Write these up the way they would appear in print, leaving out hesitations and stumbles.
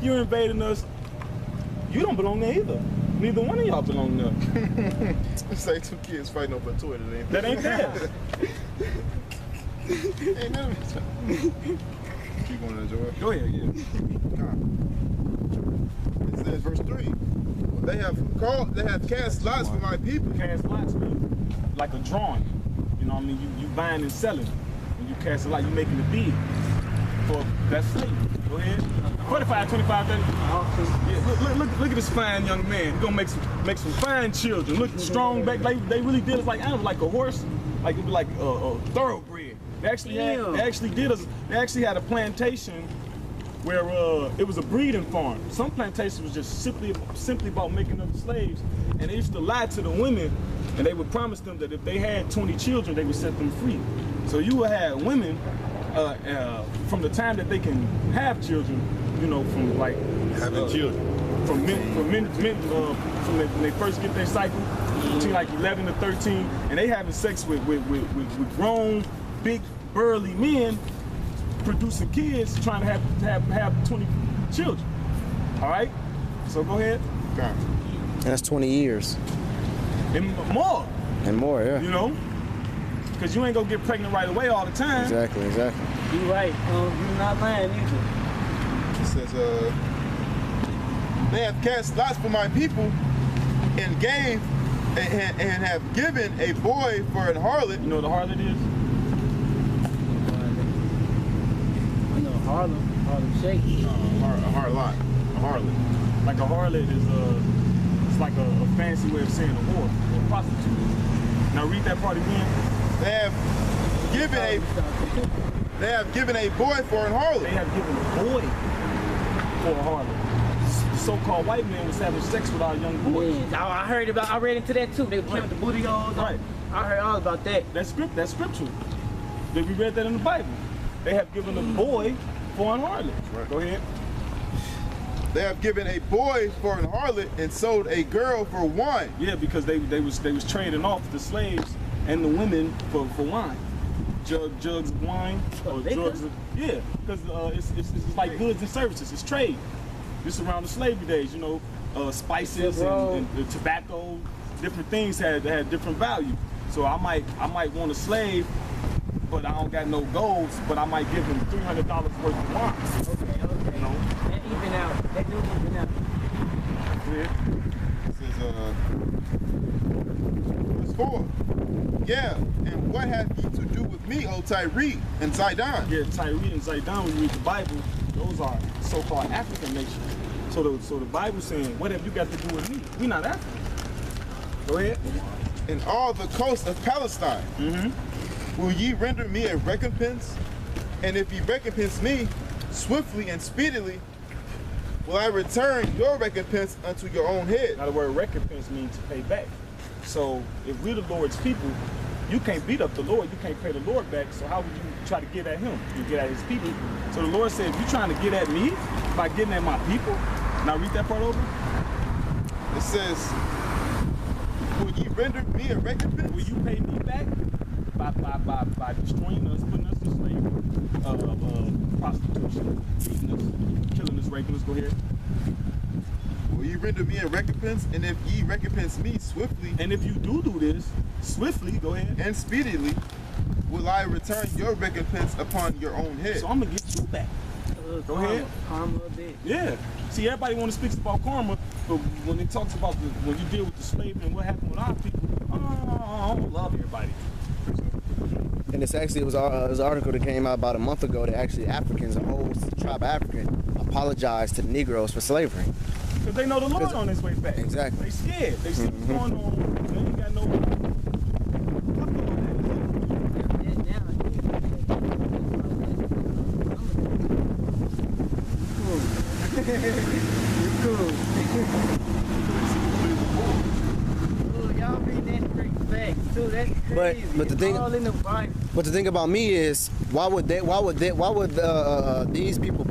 you're invading us. You don't belong there either. Neither one of y'all belong there. It's like two kids fighting over Twitter. That ain't theirs. Ain't none of it. Keep going to enjoy it. Go ahead, yeah. It says, verse 3. They have cast lots for my people. Cast lots, man. Like a drawing. You know what I mean? You buying and selling. When you cast a lot, you making a bid for that slave. Go ahead. 45, 25, 30. Yeah, look at this fine young man. He's gonna make some fine children. Look strong back. They really did us like animals, like a horse. Like it was like a thoroughbred. They actually had a plantation where it was a breeding farm. Some plantations was just simply about making up slaves, and they used to lie to the women, and they would promise them that if they had 20 children, they would set them free. So you would have women from the time that they can have children, you know, from like Having children. From when they first get their cycle, between like 11 to 13, and they having sex with grown, big, burly men, producing kids, trying to have 20 children. All right, so go ahead. And that's 20 years. And more. And more, yeah. You know, because you ain't gonna get pregnant right away all the time. Exactly. You right. You're not lying either. It says, they have cast lots for my people and have given a boy for an harlot. You know what a harlot is? I know Harlem Shake. A harlot. A harlot. Like a harlot is it's like a fancy way of saying a whore or a prostitute. Now read that part again. They have given a boy for an harlot. They have given a boy for a harlot. The so-called white man was having sex with our young boys. Yeah, I read into that too. They were playing with the booty holes. Right. I heard all about that. That's scriptural. We read that in the Bible. They have given a boy for an harlot. Right. Go ahead. They have given a boy for an harlot and sold a girl for wine. Yeah, because they was trading off the slaves and the women for wine. Jugs of wine or drugs of, yeah, because it's like goods and services. It's trade. This around the slavery days, you know, spices and tobacco, different things had different value. So I might want a slave, but I don't got no golds, but I might give him $300 worth of wine. Okay. You know? That even out. That do even out. Yeah. It says, verse 4. Yeah, and what have ye to do with me, O Tyre and Zidon? Yeah, Tyre and Zidon, when you read the Bible, those are so-called African nations. So the Bible's saying, what have you got to do with me? We not African. Go ahead. And all the coast of Palestine. Will ye render me a recompense? And if ye recompense me swiftly and speedily, will I return your recompense unto your own head? Now the word recompense means to pay back. So if we're the Lord's people, you can't beat up the Lord, you can't pay the Lord back, so how would you try to get at him? You get at his people. So the Lord said, if you're trying to get at me by getting at my people, now read that part over. It says, will ye render me a recompense? Will you pay me back by destroying us, putting us in slavery, prostitution, beating us, killing us, raping us? Go ahead. Will ye render me a recompense? And if ye recompense me swiftly, And if you do this swiftly, go ahead. and speedily, will I return your recompense upon your own head? So I'm gonna get you back. Go ahead. Karma a bit. Yeah. See, everybody want to speak about karma, but when it talks about when you deal with the slavery and what happened with our people, I don't love everybody. And it was an article that came out about a month ago that actually Africans, a whole tribe of African, apologized to the Negroes for slavery. Because they know the Lord on his way back. Exactly. They scared. They see what's going on. They ain't got no. Cool. Y'all read that straight facts too. That's crazy. But the thing, all in the Bible. but the thing about me is, why would these people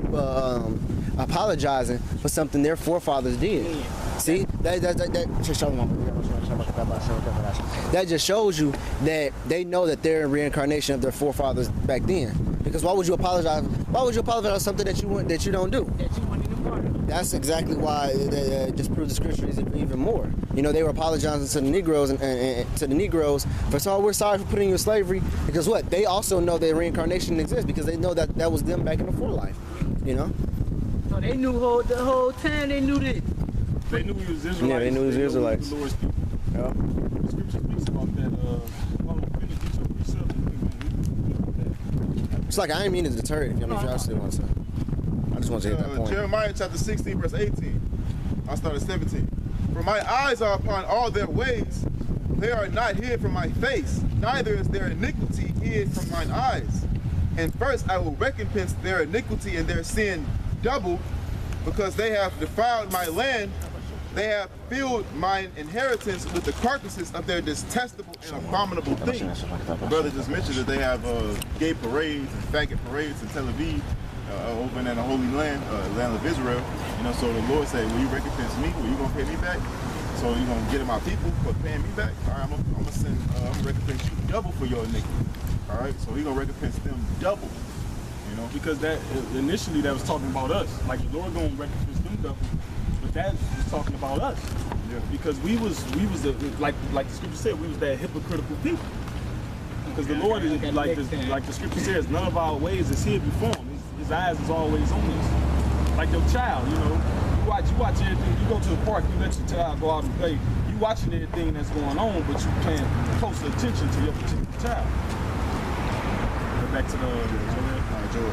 apologizing for something their forefathers did? Yeah. See, that just shows you that they know that they're a reincarnation of their forefathers back then. Because why would you apologize? Why would you apologize on something that you don't do? That you want in the party. That's exactly why it disproves the scriptures even more. You know, they were apologizing to the Negroes and to the Negroes for saying, we're sorry for putting you in slavery, because what? They also know that reincarnation exists, because they know that was them back in the forelife. You know? So they knew the whole time they knew this. They knew he was Israelites. Yeah, they knew he was Israelites. The Lord's people. Yeah. The scripture speaks about that. It's like, I didn't mean to deter it if y'all still want to. I just want to hit that point. Jeremiah chapter 16, verse 18. I'll start at 17. For my eyes are upon all their ways. They are not hid from my face, neither is their iniquity hid from mine eyes. And first I will recompense their iniquity and their sin double, because they have defiled my land. They have filled mine inheritance with the carcasses of their detestable and abominable things. The brother just mentioned that they have gay parades and faggot parades in Tel Aviv, over in the Holy Land, land of Israel. You know, so the Lord said, will you recompense me? Will you gonna pay me back? So you gonna get at my people for paying me back? All right, I'm gonna recompense you double for your iniquity. All right, so he gonna recompense them double. You know, because that initially that was talking about us. Like the Lord gonna recompense them double. But that was talking about us, because we was like the scripture said, we was that hypocritical people. Because the Lord is like the scripture says, none of our ways is hid before him. His eyes is always on us. Like your child, you know, you watch everything. You go to the park, you let your child go out and play. You watching everything that's going on, but you paying close attention to your particular child. Go back to the Joel.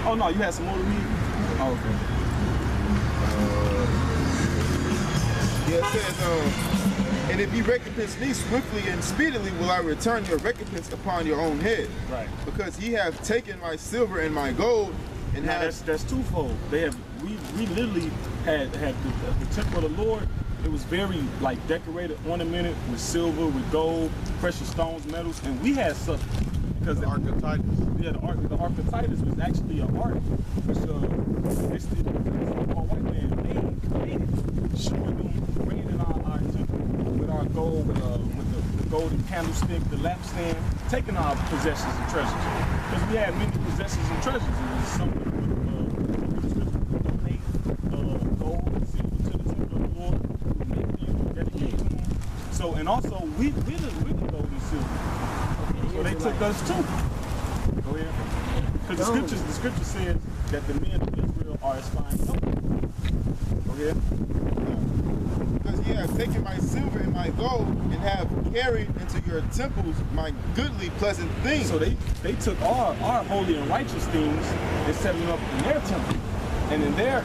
Oh no, you had some more to read? Oh, okay. Yeah, it says, and if you recompense me swiftly and speedily, will I return your recompense upon your own head. Right. Because ye have taken my silver and my gold, and now that's twofold. They have we literally had the temple of the Lord. It was very like decorated, ornamented with silver, with gold, precious stones, metals, and we had such. Because the Ark of Titus. Yeah, the Ark of Titus was actually an art, which it's called white man made it, showing them bringing in our temple with our gold, with the golden candlestick, the lampstand, taking our possessions and treasures. Because we had many possessions and treasures. It was something we donate gold and silver to the temple of the Lord, dedicate to him. So, and also we're the gold and silver. So they took us too. Go ahead. Because the scripture says that the men of Israel are as fine gold. Go ahead. Because ye have taken my silver and my gold, and have carried into your temples my goodly pleasant things. So they took our holy and righteous things and set them up in their temple, and in their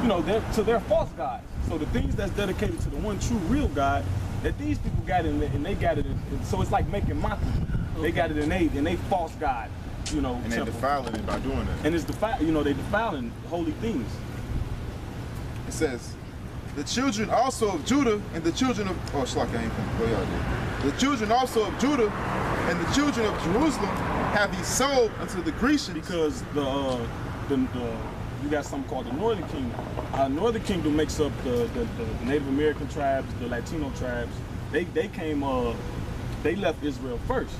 you know, to their false gods. So the things that's dedicated to the one true real God, that these people got it and they got it in, so it's like making mockery. Okay. They got it in they false god, you know, and temple. They're defiling it by doing that. And it's they defiling holy things. It says, the children also of Judah and the children of the children also of Judah and the children of Jerusalem have he sold unto the Grecians. Because you got something called the Northern Kingdom. Northern Kingdom makes up the Native American tribes, the Latino tribes. They came, they left Israel first.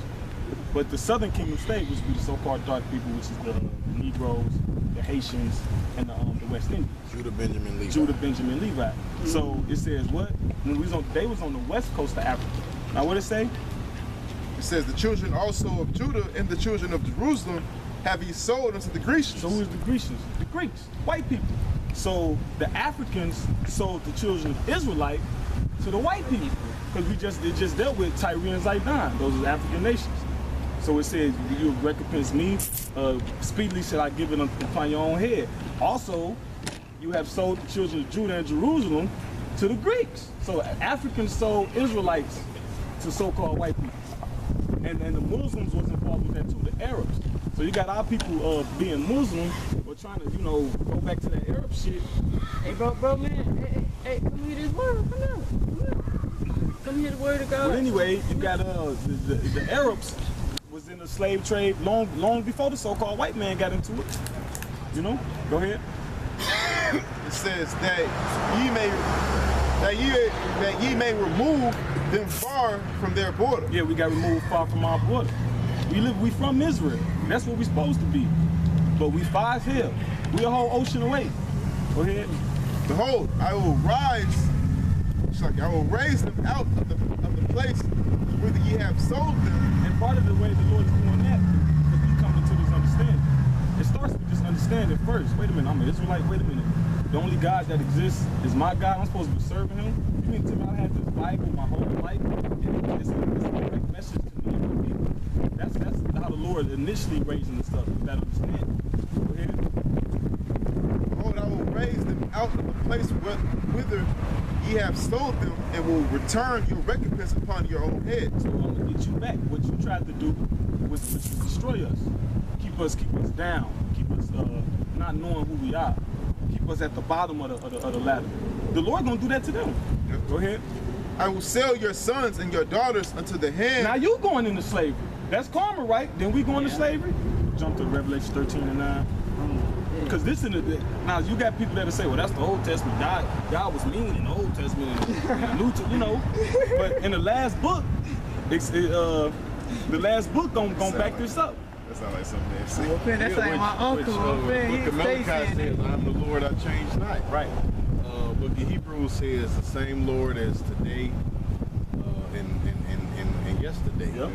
But the Southern Kingdom stayed, which would be the so-called dark people, which is the Negroes, the Haitians, and the West Indians. Judah, Benjamin, Levi. Mm-hmm. So it says what? When they was on the west coast of Africa. Now what it say? It says the children also of Judah and the children of Jerusalem have he sold unto the Grecians. So who is the Grecians? The Greeks, white people. So the Africans sold the children of Israelite to the white people, because it just dealt with Tyre and Zidon. Those are African nations. So it says, you recompense me, speedily shall I give it upon your own head. Also, you have sold the children of Judah and Jerusalem to the Greeks. So Africans sold Israelites to so-called white people. And the Muslims was involved with that too, the Arabs. So you got our people being Muslim, or trying to, go back to that Arab shit. Hey, bro, man, hey, come hear this word, come hear the word of God. But anyway, you got the Arabs was in the slave trade long before the so-called white man got into it. Go ahead. It says that ye may remove them far from their border. Yeah, we got removed far from our border. We from Israel. That's what we supposed to be. But we 5 here. We a whole ocean away. Go ahead. Behold, I will raise them out of the place whither ye have sold them. And part of the way the Lord is doing that, because we come into this understanding. It starts with this understanding first. Wait a minute, I'm an Israelite. Wait a minute. The only God that exists is my God. I'm supposed to be serving him. You mean to me I had this Bible my whole life? And it's a direct message to me and my people. That's how the Lord initially raising the stuff, with that understanding. Go ahead. Behold, I will raise them out of the place whither ye have sold them, and will return your recompense upon your own head. So I'm gonna get you back. What you tried to do was to destroy us. Keep us down. Keep us not knowing who we are. Keep us at the bottom of the ladder. The Lord gonna do that to them. Yep. Go ahead. I will sell your sons and your daughters unto the hand. Now you going into slavery. That's karma, right? Then we going to slavery. Jump to Revelation 13 and 9. Because this in the now you got people that'll say, well, that's the Old Testament. God was mean in the Old Testament and the New Testament, you know. But in the last book, the last book gonna back this up. That sounds like something they say. Well, man, that's like my uncle, man. He Book of Malachi stays says, in I'm the Lord, I change not. Right. Book of Hebrews says the same Lord as today and yesterday. Yep.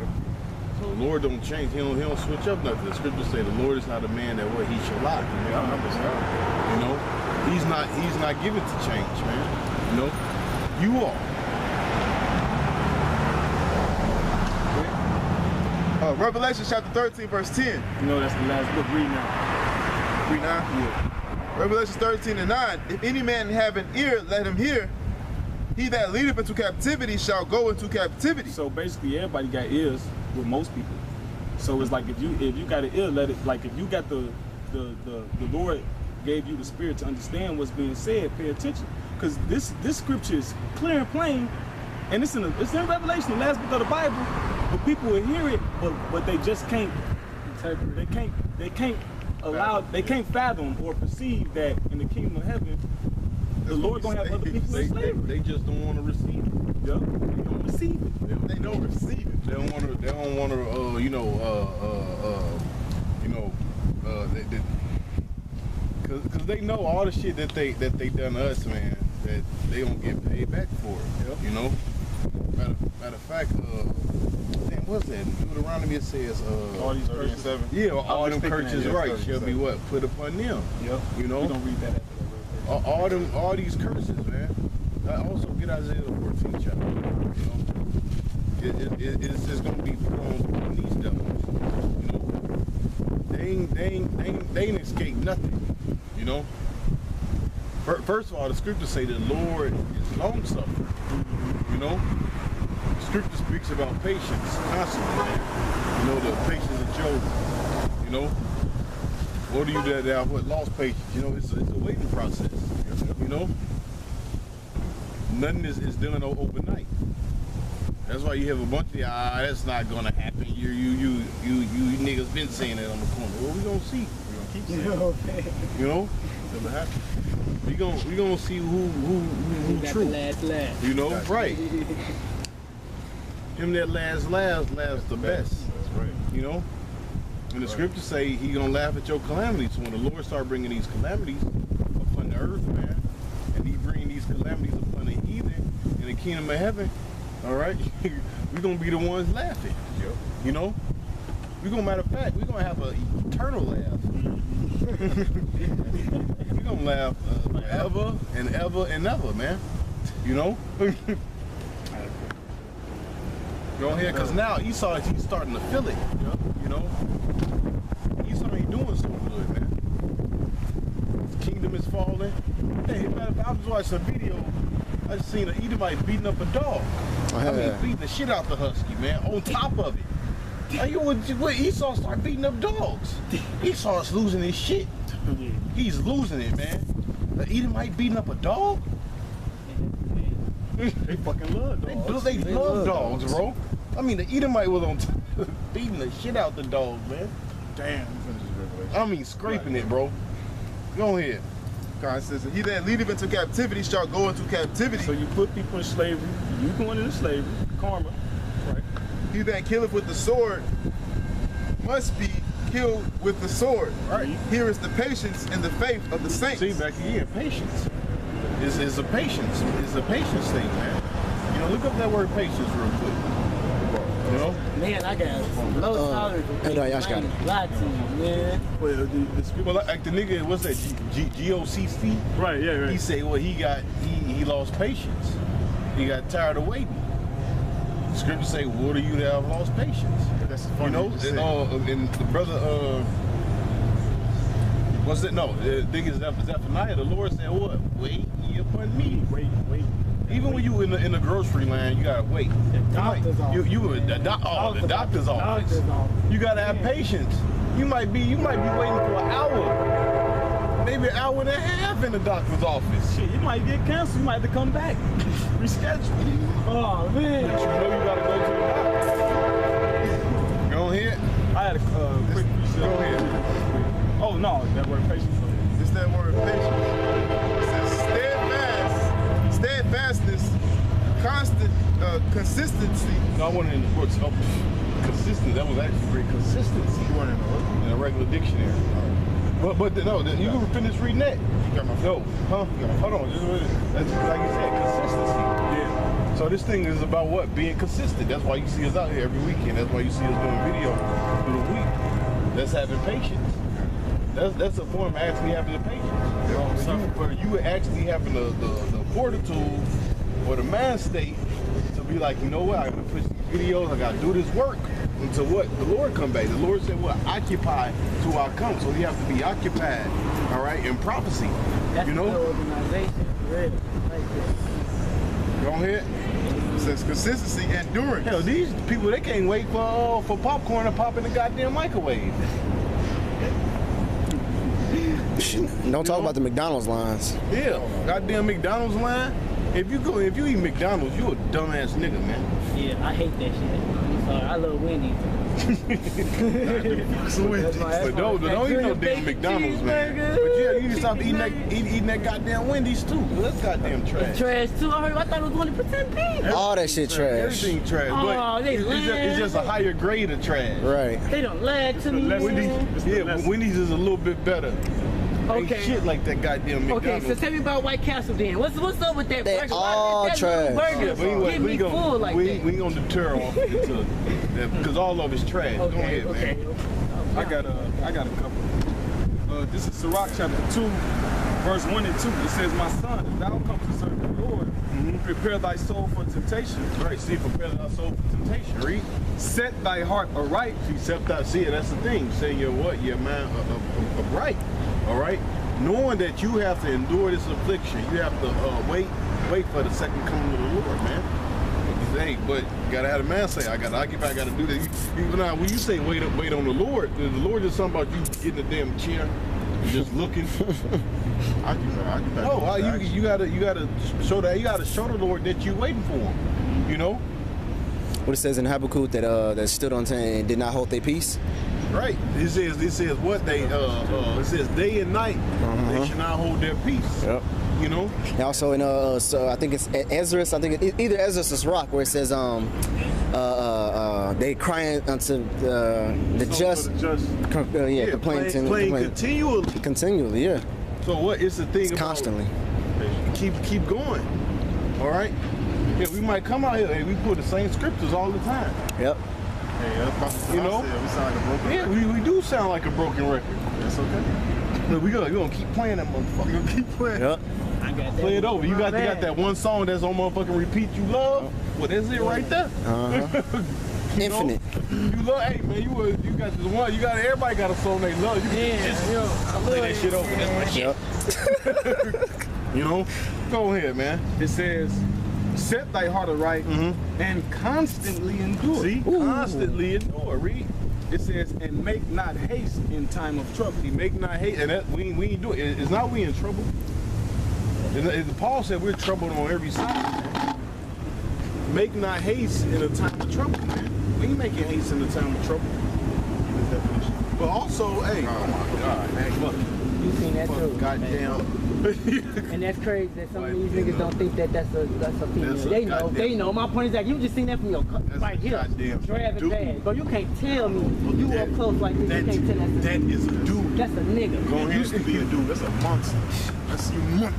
So the Lord don't change. He don't switch up nothing. The scriptures say the Lord is not a man that what he shall lie. You know, he's not given to change, man. You know, you are. Revelation chapter 13, verse 10. You know that's the last book. Read now. Read now. Yeah. Revelation 13 and 9. If any man have an ear, let him hear. He that leadeth into captivity shall go into captivity. So basically, everybody got ears with most people. So it's like if you got an ear, let it. Like if you got the Lord gave you the spirit to understand what's being said, pay attention, because this scripture is clear and plain, and it's in Revelation, the last book of the Bible. But people will hear it, but they just can't interpret. They can't fathom or perceive that in the kingdom of heaven, the Lord gonna have other people in slavery. They just don't want to receive it. Yeah, they don't receive it. They don't receive it. They don't want to, because they know all the shit that they done to us, man. That they don't get paid back for it. Yep. You know. Matter of fact, damn, what's that? Deuteronomy it says, All these curses. 7. yeah, all them curses, right, 37. shall be what put upon them. Yep. You know. We don't read that after that. All these curses, man. I also get Isaiah the 14th chapter. You know, it's just gonna be put on these devils. You know, they ain't escaped nothing. You know. First of all, the scriptures say the Lord is long suffering. You know, the scripture speaks about patience constantly, man. You know, the patience of Job. You know, what do you that what lost patience? You know, it's a waiting process. You know, nothing is done overnight. That's why you have a bunch of that's not gonna happen. You niggas been saying that on the corner. Well, we gonna see. We gonna keep saying it. You know, never happen. We gonna see who true. Last. You know, right? Him that laughs the best. That's right. You know, and the scriptures say he gonna laugh at your calamities. So when the Lord start bringing these calamities upon the earth, man, and he bring these calamities upon the heathen in the kingdom of heaven, all right, we gonna be the ones laughing. Yep. You know, we gonna, matter of fact, we gonna have an eternal laugh. We gonna laugh forever and ever and ever, man. You know. Go ahead, because now Esau, he's starting to feel it. You know, Esau ain't doing so good, man. His kingdom is falling. Hey, matter of fact, I was watching a video. I just seen an Edomite beating up a dog. I mean, beating the shit out the husky, man. On top of it. Hey, what Esau start beating up dogs? Esau's losing his shit. He's losing it, man. The Edomite beating up a dog? They fucking love dogs. They love dogs, bro. I mean, the Edomite was on beating the shit out the dog, man. Damn. I mean, scraping it, bro. Go ahead. God says, he that leadeth into captivity shall go into captivity. So you put people in slavery, you going into slavery, karma, right? He that killeth with the sword must be killed with the sword. Right. Here is the patience and the faith of the saints. See, back again, patience. It's a patience. It's a patience thing, man. You know, look up that word patience real quick. You know? Man, I got low tolerance for no, y'all got it. lie to you, man. Well, the scripture. Well, like the nigga, what's that? GOCC? Right, yeah, right. He said, well, he lost patience. He got tired of waiting. The scripture say, what are you that have lost patience? That's You funny. know, you said. and the brother, what's it? No, the thing is Zephaniah, the Lord said, what? Wait ye upon me. Wait. Even when you in the grocery line, you gotta wait. Doctor's office. The doctor's office. You gotta have patience. You might be waiting for an hour, maybe an hour and a half in the doctor's office. Shit, you might get canceled. You might have to come back. Reschedule. Oh, But man. you know you gotta go to the doctor. Go ahead. I had a quick Go ahead. Oh, no, that word patience. It's that word patience. It says steadfastness, constant consistency. No, I wanted in the books. Oh, consistent. That was actually great. Consistency. You want to know? In a regular dictionary. But you can finish reading that. You got my No, huh? Hold on. That's like you said, consistency. Yeah. So this thing is about what? Being consistent. That's why you see us out here every weekend. That's why you see us doing video through the week. That's having patience. That's a form of actually having the patience. Where you actually having the fortitude or the mind state to be like, you know what? I gotta push these videos. I gotta do this work until what? The Lord come back. The Lord said, "Well, occupy till I come." So you have to be occupied. All right, in prophecy. That's You know. the organization, for real. Like this. Go ahead. It says consistency, endurance. Hell, these people, they can't wait for popcorn to pop in the goddamn microwave. Don't talk about the McDonald's lines. Yeah, goddamn McDonald's line. If you eat McDonald's, you a dumbass nigga, man. Yeah, I hate that shit. I'm sorry, I love Wendy's. But don't eat no damn McDonald's, man. But yeah, you need to stop eating that goddamn Wendy's too. That's goddamn trash. Trash too. I thought it was 20% beef. All that shit trash. Everything trash. Oh, But they it's just a higher grade of trash. Right. They don't lie to me. Wendy's, lesson. Wendy's is a little bit better. Okay. Ain't shit like that goddamn Okay, McDonald's. so tell me about White Castle then. What's up with that They burger? all Why is that little trash. burger get me full like we that? ain't gonna deter off into because all of it's trash. Go ahead, man. I got a couple. This is Sirach chapter 2, verse 1 and 2. It says, "My son, if thou come to serve the Lord, prepare thy soul for temptation. Right, see, prepare thy soul for temptation. Read. Set thy heart aright." See, that's the thing. Say your mind upright. All right. Knowing that you have to endure this affliction, you have to wait for the second coming of the Lord, man. Hey, but you gotta have a man say, I gotta occupy, I gotta do this. Now, when you say wait on the Lord is something about you getting a damn chair, just looking. No, you gotta show the Lord that you waiting for him. You know? What it says in Habakkuk that stood on 10 and did not hold their peace. Right. It says what they it says day and night they should not hold their peace. Yep. You know? And also in so I think it's Ezra. I think it's either Ezra or Sirach where it says they crying unto the just. Playing continually. Continually, yeah. So what is the thing It's about constantly. keep going. All right? Yeah, we might come out here and we put the same scriptures all the time. Yep. Hey, You know? we sound like a broken Yeah, record. we do sound like a broken record. That's okay. But we gonna keep playing that motherfucker. We're gonna keep playing. Yep. I got that. Play it over. You got Man. that one song that's on motherfucking repeat you love. Well, that's it right there. You know? Infinite. You love, hey man, you got this one. Everybody got a song they love. You can just play that shit over. That's my shit. Yep. You know? Go ahead, man. It says, "Set thy heart aright and constantly endure." See? Constantly endure. Read. It says, "And make not haste in time of trouble." He make not hate, and that we ain't do it. It's not we in trouble. Paul said we're troubled on every side. Man. Make not haste in a time of trouble, man. We ain't making haste in a time of trouble. But also, hey, oh my God, man, look, You seen that too. Goddamn. And that's crazy that some of these Like, niggas don't think that that's a female. That's a They know. goddamn- They know. My point is that you just seen that from your That's right a here. goddamn Driving dude. bad. Bro, you can't tell me. You That- up close like this. You can't tell That is a dude. that's a nigga. It used to be a dude. That's a monster. That's you monster.